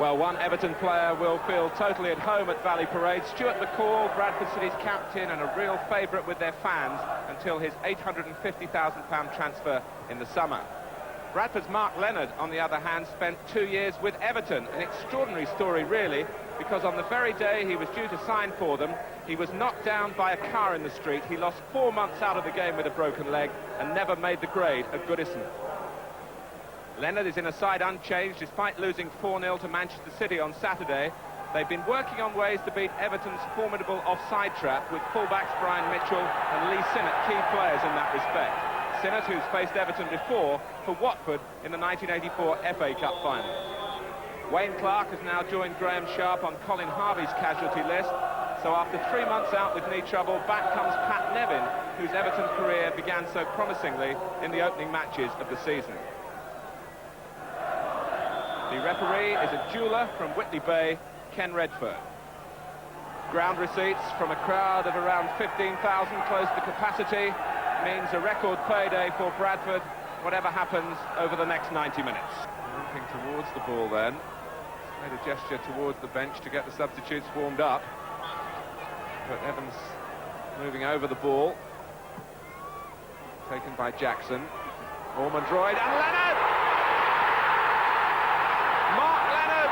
Well, one Everton player will feel totally at home at Valley Parade. Stuart McCall, Bradford City's captain and a real favourite with their fans until his £850,000 transfer in the summer. Bradford's Mark Leonard, on the other hand, spent 2 years with Everton. An extraordinary story, really, because on the very day he was due to sign for them, he was knocked down by a car in the street. He lost 4 months out of the game with a broken leg and never made the grade at Goodison. Leonard is in a side unchanged despite losing 4-0 to Manchester City on Saturday. They've been working on ways to beat Everton's formidable offside trap with fullbacks Brian Mitchell and Lee Sinnott key players in that respect. Sinnott, who's faced Everton before for Watford in the 1984 FA Cup final. Wayne Clark has now joined Graham Sharp on Colin Harvey's casualty list. So after 3 months out with knee trouble, back comes Pat Nevin, whose Everton career began so promisingly in the opening matches of the season. The referee is a jeweller from Whitley Bay, Ken Redford. Ground receipts from a crowd of around 15,000, close to capacity, means a record payday for Bradford, whatever happens over the next 90 minutes. Limping towards the ball then. Made a gesture towards the bench to get the substitutes warmed up. But Evans moving over the ball. Taken by Jackson. Ormondroyd and Leonard! Mark Leonard!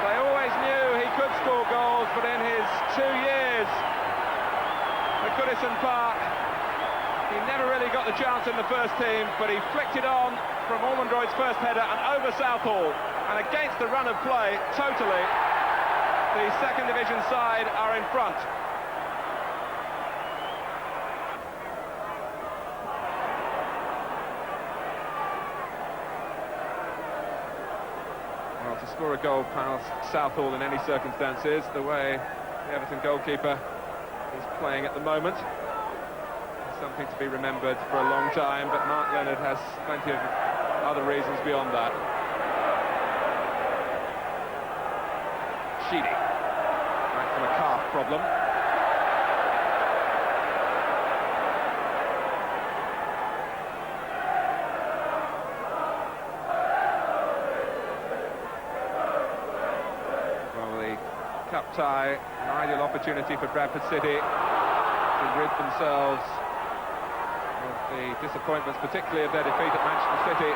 They always knew he could score goals, but in his 2 years at Goodison Park, he never really got the chance in the first team, but he flicked it on from Ormondroyd's first header and over Southall. And against the run of play, totally, the second division side are in front. Well, to score a goal past Southall in any circumstances, the way the Everton goalkeeper is playing at the moment, is something to be remembered for a long time, but Mark Leonard has plenty of other reasons beyond that. Sheedy, right from a calf problem. Well, the cup tie, an ideal opportunity for Bradford City to rid themselves of the disappointments, particularly of their defeat at Manchester City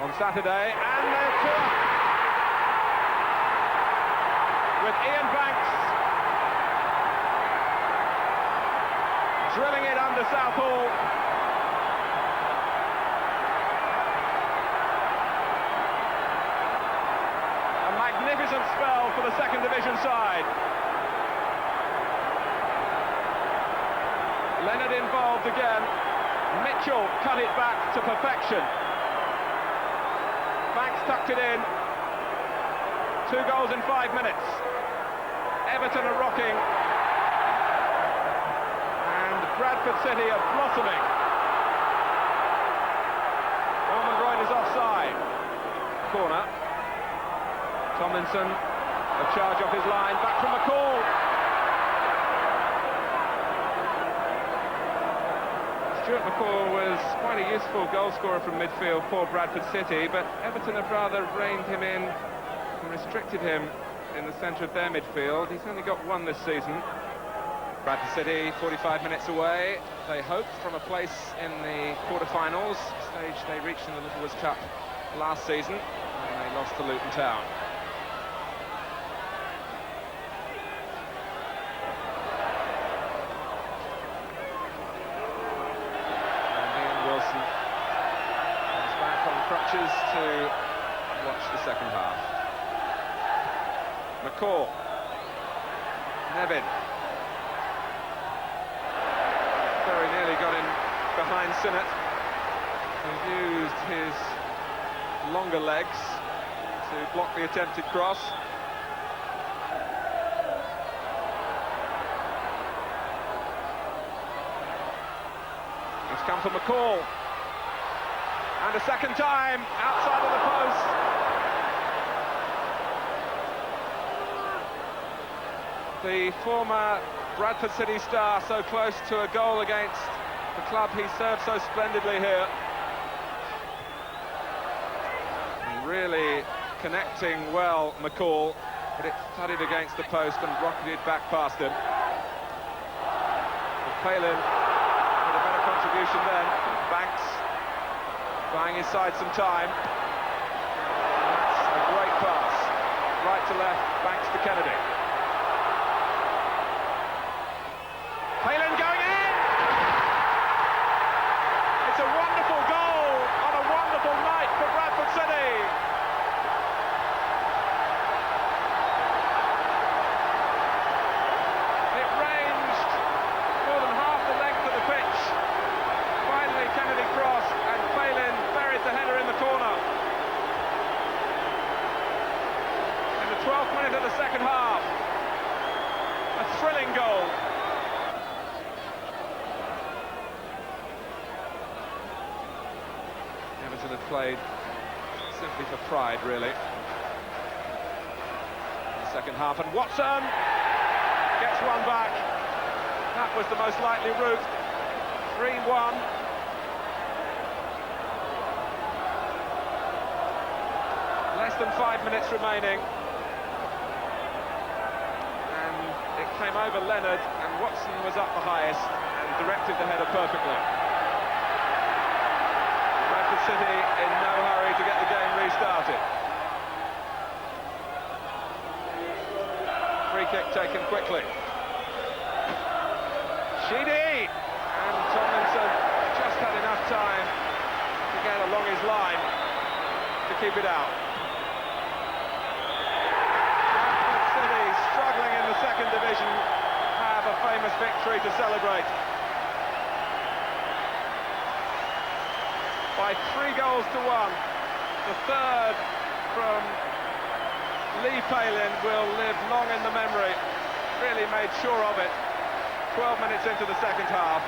on Saturday, and they're caught with Ian Banks drilling it under Southall. A magnificent spell for the second division side. Leonard involved again. Mitchell cut it back to perfection. Banks tucked it in. 2 goals in 5 minutes. Everton are rocking. And Bradford City are blossoming. Ormondroyd is offside. Corner. Tomlinson, a charge off his line. Back from McCall. Stuart McCall was quite a useful goal scorer from midfield for Bradford City, but Everton have rather reined him in and restricted him in the centre of their midfield. He's only got 1 this season. Bradford City 45 minutes away. They hoped from a place in the quarter-finals, stage they reached in the Littlewoods Cup last season, and they lost to Luton Town. Crutches to watch the second half. McCall. Nevin. Very nearly got in behind Sinnott, who used his longer legs to block the attempted cross. It's come from McCall. And a second time, outside of the post. The former Bradford City star so close to a goal against the club he served so splendidly here. Really connecting well, McCall, but it thudded against the post and rocketed back past him. Palin with a better contribution then. Banks buying his side some time. That's a great pass. Right to left, Banks to Kennedy. Palin going in! It's a wonderful goal on a wonderful night for Bradford City. It ranged more than half the length of the pitch. Finally Kennedy crossed and Palin buried the header in the corner. In the 12th minute of the second half. A thrilling goal. Everton had played simply for pride, really. In the second half, and Watson gets one back. That was the most likely route. 3-1. Less than 5 minutes remaining. And it came over Leonard, and Watson was up the highest and directed the header perfectly. Bradford City in no hurry to get the game restarted. Free kick taken quickly. Sheedy! And Tomlinson just had enough time to get along his line to keep it out. Bradford City, struggling in the second division, have a famous victory to celebrate. By 3 goals to 1. The third from Lee Palin will live long in the memory. Really made sure of it. 12 minutes into the second half.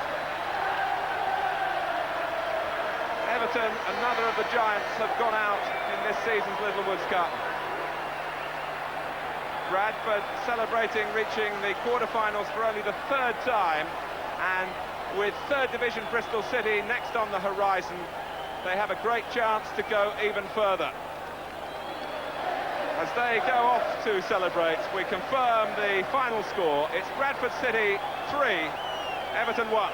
Everton, another of the giants, have gone out in this season's Littlewoods Cup. Bradford celebrating reaching the quarter-finals for only the 3rd time, and with 3rd Division Bristol City next on the horizon, they have a great chance to go even further. As they go off to celebrate, we confirm the final score. It's Bradford City 3, Everton 1.